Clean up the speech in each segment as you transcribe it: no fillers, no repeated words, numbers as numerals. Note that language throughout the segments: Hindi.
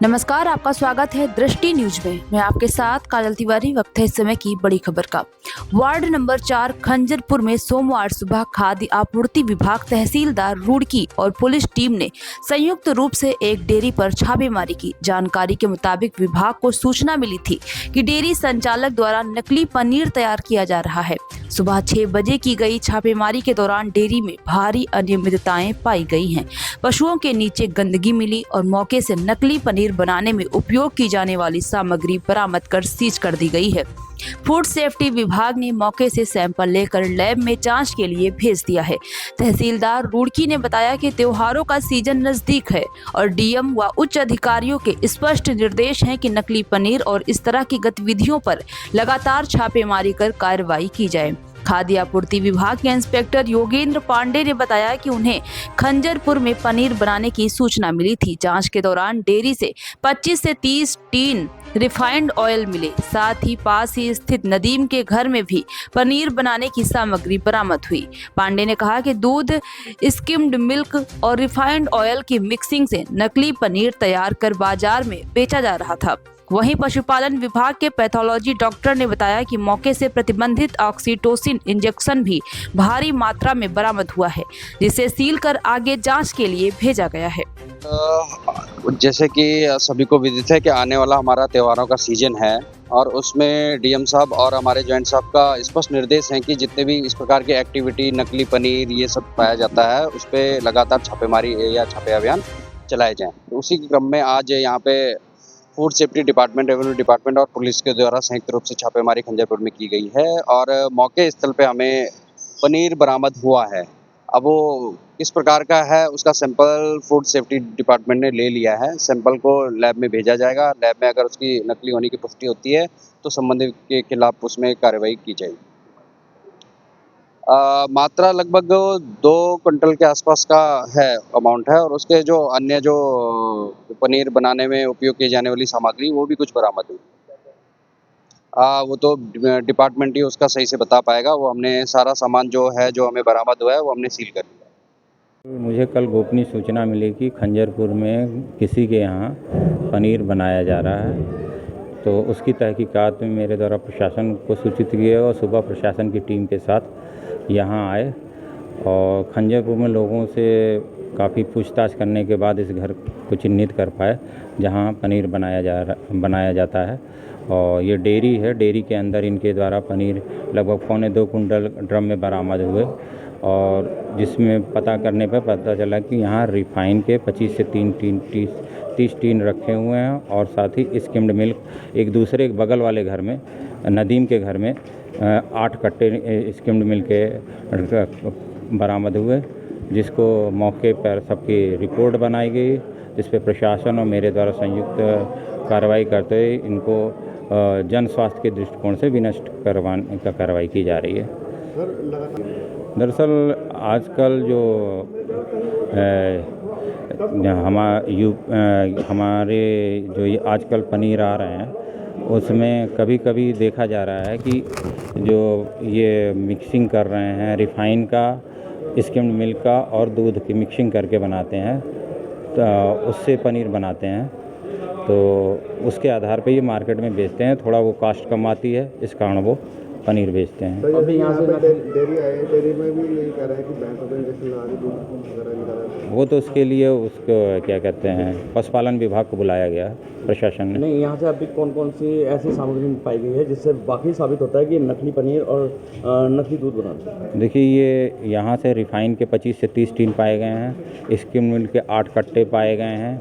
नमस्कार, आपका स्वागत है दृष्टि न्यूज में। मैं आपके साथ काजल तिवारी। वक्त है इस समय की बड़ी खबर का। वार्ड नंबर 4 खंजरपुर में सोमवार सुबह खाद्य आपूर्ति विभाग, तहसीलदार रुड़की और पुलिस टीम ने संयुक्त रूप से एक डेयरी पर छापेमारी की। जानकारी के मुताबिक विभाग को सूचना मिली थी कि डेयरी संचालक द्वारा नकली पनीर तैयार किया जा रहा है। सुबह 6 बजे की गई छापेमारी के दौरान डेयरी में भारी अनियमितताएं पाई गई हैं। पशुओं के नीचे गंदगी मिली और मौके से नकली पनीर बनाने में उपयोग की जाने वाली सामग्री बरामद कर सीज कर दी गई है। फूड सेफ्टी विभाग ने मौके से सैंपल लेकर लैब में जांच के लिए भेज दिया है। तहसीलदार रुड़की ने बताया कि त्योहारों का सीजन नजदीक है और डीएम व उच्च अधिकारियों के स्पष्ट निर्देश हैं कि नकली पनीर और इस तरह की गतिविधियों पर लगातार छापेमारी कर कार्रवाई की जाए। खाद्य आपूर्ति विभाग के इंस्पेक्टर योगेंद्र पांडे ने बताया कि उन्हें खंजरपुर में पनीर बनाने की सूचना मिली थी। जांच के दौरान डेयरी से 25 से 30 टीन रिफाइंड ऑयल मिले। साथ ही पास ही स्थित नदीम के घर में भी पनीर बनाने की सामग्री बरामद हुई। पांडे ने कहा कि दूध, स्किम्ड मिल्क और रिफाइंड ऑयल की मिक्सिंग से नकली पनीर तैयार कर बाजार में बेचा जा रहा था। वहीं पशुपालन विभाग के पैथोलॉजी डॉक्टर ने बताया कि मौके से प्रतिबंधित ऑक्सीटोसिन इंजेक्शन भी भारी मात्रा में बरामद हुआ है, जिसे सील कर आगे जांच के लिए भेजा गया है। जैसे कि सभी को विदित है कि आने वाला हमारा त्योहारों का सीजन है और उसमें डीएम साहब और हमारे जॉइंट साहब का स्पष्ट निर्देश है कि जितने भी इस प्रकार की एक्टिविटी, नकली पनीर ये सब पाया जाता है, उस पर लगातार छापेमारी या छापे अभियान चलाए जाएँ। तो उसी के क्रम में आज यहाँ पे food safety department, revenue department और पुलिस के द्वारा संयुक्त रूप से छापेमारी खंजरपुर में की गई है और मौके स्थल पे हमें पनीर बरामद हुआ है। अब वो किस प्रकार का है उसका सैंपल फूड सेफ्टी डिपार्टमेंट ने ले लिया है। सैंपल को लैब में भेजा जाएगा। लैब में अगर उसकी नकली होने की पुष्टि होती है तो संबंधित के खिलाफ उसमें कार्रवाई की जाएगी। मात्रा लगभग 2 क्विंटल के आसपास का है, अमाउंट है और उसके जो अन्य जो पनीर बनाने में उपयोग की जाने वाली सामग्री वो भी कुछ बरामद हुई। वो तो डिपार्टमेंट ही उसका सही से बता पाएगा। वो हमने सारा सामान जो है, जो हमें बरामद हुआ है, वो हमने सील कर दिया। मुझे कल गोपनीय सूचना मिली कि खंजरपुर में किसी के यहाँ पनीर बनाया जा रहा है, तो उसकी तहकीकात में मेरे द्वारा प्रशासन को सूचित किया और सुबह प्रशासन की टीम के साथ यहाँ आए और खंजरपुर में लोगों से काफ़ी पूछताछ करने के बाद इस घर को चिन्हित कर पाए जहाँ पनीर बनाया जाता है। और ये डेयरी है, डेयरी के अंदर इनके द्वारा पनीर लगभग 2.25 कुंटल ड्रम में बरामद हुए और जिसमें पता करने पर पता चला कि यहाँ रिफाइन के 25 से 30 टीन रखे हुए हैं और साथ ही स्किम्ड मिल्क एक दूसरे बगल वाले घर में, नदीम के घर में 8 कट्टे स्किम्ड मिल्क के बरामद हुए, जिसको मौके पर सबकी रिपोर्ट बनाई गई, जिस पर प्रशासन और मेरे द्वारा संयुक्त कार्रवाई करते हुए इनको जन स्वास्थ्य के दृष्टिकोण से विनष्ट करवाने का कार्रवाई की जा रही है। दरअसल आजकल जो हमारे जो ये आजकल पनीर आ रहे हैं उसमें कभी कभी देखा जा रहा है कि जो ये मिक्सिंग कर रहे हैं रिफाइन का, स्किम्ड मिल्क का और दूध की मिक्सिंग करके बनाते हैं, तो उससे पनीर बनाते हैं, तो उसके आधार पे ये मार्केट में बेचते हैं। थोड़ा वो कास्ट कम आती है, इस कारण वो पनीर बेचते हैं। तो अभी यहाँ से डेयरी आए, डेयरी में भी यही कह रहे हैं कि भैंसों को इंजेक्शन लगा के दूध वगैरह निकाला है। वो तो उसके लिए उसको क्या कहते हैं, पशुपालन विभाग को बुलाया गया प्रशासन ने। नहीं, यहाँ से अभी कौन कौन सी ऐसी सामग्री पाई गई है जिससे बाकी साबित होता है कि नकली पनीर और नकली दूध बनाते हैं? देखिए, ये यहाँ से रिफाइन के 25 से 30 टीन पाए गए हैं, स्किम मिल्क के 8 कट्टे पाए गए हैं,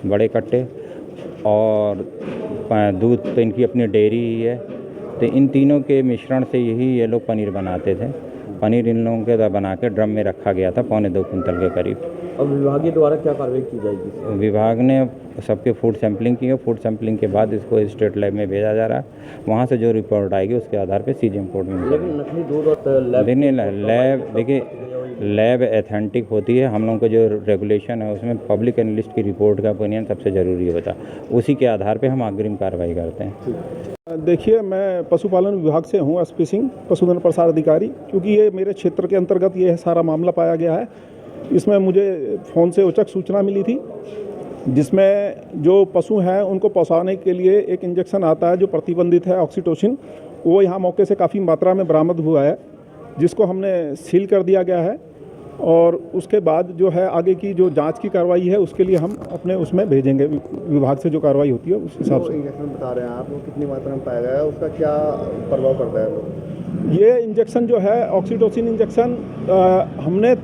बड़े कट्टे, और दूध तो इनकी अपनी डेयरी ही है। तो इन तीनों के मिश्रण से ये लोग पनीर बनाते थे। पनीर इन लोगों के द्वारा बना के ड्रम में रखा गया था 2.25 कुंटल के करीब। अब विभाग द्वारा क्या कार्रवाई की जाएगी? विभाग ने सबके फूड सैंपलिंग की है। फूड सैंपलिंग के बाद इसको स्टेट लैब में भेजा जा रहा है। वहाँ से जो रिपोर्ट आएगी उसके आधार पे सीजीएम कोर्ट में मिलेगी। लेकिन नकली दूध और लैब देखिए, लैब एथेंटिक होती है। हम लोगों का जो रेगुलेशन है उसमें पब्लिक एनालिस्ट की रिपोर्ट का ओपिनियन सबसे ज़रूरी होता है, उसी के आधार पर हम अग्रिम कार्रवाई करते हैं। देखिए, मैं पशुपालन विभाग से हूँ, एसपी सिंह, पशुधन प्रसार अधिकारी। क्योंकि ये मेरे क्षेत्र के अंतर्गत ये सारा मामला पाया गया है, इसमें मुझे फ़ोन से औचक सूचना मिली थी जिसमें जो पशु हैं उनको पहुँचाने के लिए एक इंजेक्शन आता है जो प्रतिबंधित है, ऑक्सीटोसिन। वो यहाँ मौके से काफ़ी मात्रा में बरामद हुआ है, जिसको हमने सील कर दिया गया है। और उसके बाद जो है आगे की जो जांच की कार्रवाई है उसके लिए हम अपने उसमें भेजेंगे, विभाग से जो कार्रवाई होती है उस हिसाब से। इंजेक्शन बता रहे हैं आप, वो कितनी मात्रा में पाया गया है, उसका क्या प्रभाव पड़ता है? ये इंजेक्शन जो है ऑक्सीटोसिन इंजेक्शन हमने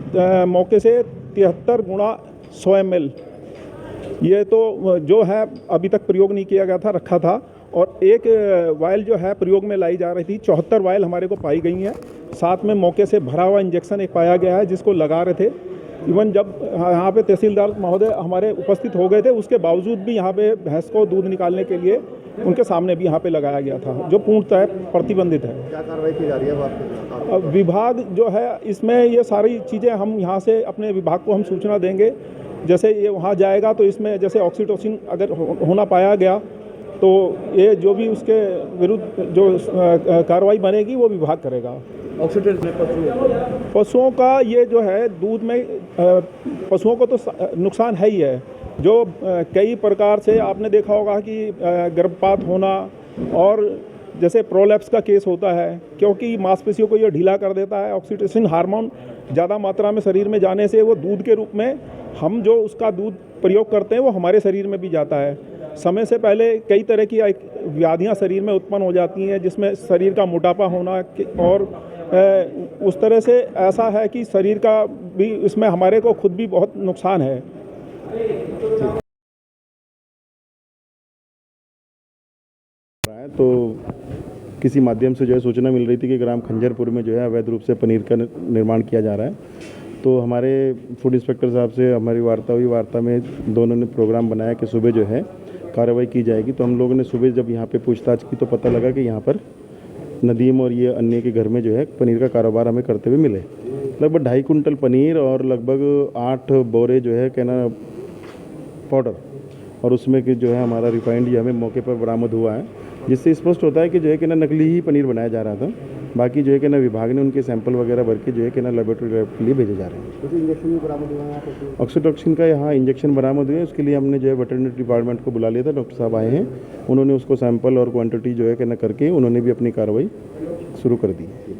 मौके से 73 गुणा 100 ml, ये तो जो है अभी तक प्रयोग नहीं किया गया था, रखा था। और एक वायल जो है प्रयोग में लाई जा रही थी, 74 वायल हमारे को पाई गई हैं। साथ में मौके से भरा हुआ इंजेक्शन एक पाया गया है जिसको लगा रहे थे। इवन जब यहाँ पे तहसीलदार महोदय हमारे उपस्थित हो गए थे, उसके बावजूद भी यहाँ पे भैंस को दूध निकालने के लिए उनके सामने भी यहाँ पे लगाया गया था, जो पूर्णतः प्रतिबंधित है। क्या कार्रवाई की जा रही है अब विभाग जो है इसमें ये सारी चीज़ें हम यहाँ से अपने विभाग को हम सूचना देंगे। जैसे ये वहाँ जाएगा तो इसमें जैसे ऑक्सीटोसिन अगर होना पाया गया तो ये जो भी उसके विरुद्ध जो कार्रवाई बनेगी वो विभाग करेगा। ऑक्सीटोसिन पशुओं का ये जो है दूध में पशुओं को तो नुकसान है ही है, जो कई प्रकार से आपने देखा होगा कि गर्भपात होना और जैसे प्रोलैप्स का केस होता है, क्योंकि मांसपेशियों को ये ढीला कर देता है। ऑक्सीटोसिन हार्मोन ज़्यादा मात्रा में शरीर में जाने से वो दूध के रूप में हम जो उसका दूध प्रयोग करते हैं वो हमारे शरीर में भी जाता है। समय से पहले कई तरह की व्याधियां शरीर में उत्पन्न हो जाती हैं, जिसमें शरीर का मोटापा होना और उस तरह से ऐसा है कि शरीर का भी इसमें हमारे को खुद भी बहुत नुकसान है। तो किसी माध्यम से जो है सूचना मिल रही थी कि ग्राम खंजरपुर में जो है अवैध रूप से पनीर का निर्माण किया जा रहा है। तो हमारे फूड इंस्पेक्टर साहब से हमारी वार्ता हुई। वार्ता में दोनों ने प्रोग्राम बनाया कि सुबह जो है कार्रवाई की जाएगी। तो हम लोगों ने सुबह जब यहाँ पे पूछताछ की तो पता लगा कि यहाँ पर नदीम और ये अन्य के घर में जो है पनीर का कारोबार हमें करते हुए मिले। लगभग 2.5 कुंटल पनीर और लगभग 8 बोरे जो है कहना पाउडर, और उसमें कि जो है हमारा रिफाइंड ये हमें मौके पर बरामद हुआ है, जिससे स्पष्ट होता है कि जो है कि ना नकली ही पनीर बनाया जा रहा था। बाकी जो है कि ना विभाग ने उनके सैंपल वगैरह भर के जो है कि ना लेबोरेटरी लैब के लिए भेजे जा रहे हैं। इंजेक्शन भी बरामद हुआ है? ऑक्सीटोसिन का यहाँ इंजेक्शन बरामद हुए, उसके लिए हमने जो है वेटरनरी डिपार्टमेंट को बुला लिया था। डॉक्टर साहब आए हैं, उन्होंने उसको सैंपल और क्वांटिटी जो है कि ना करके उन्होंने भी अपनी कार्रवाई शुरू कर दी है।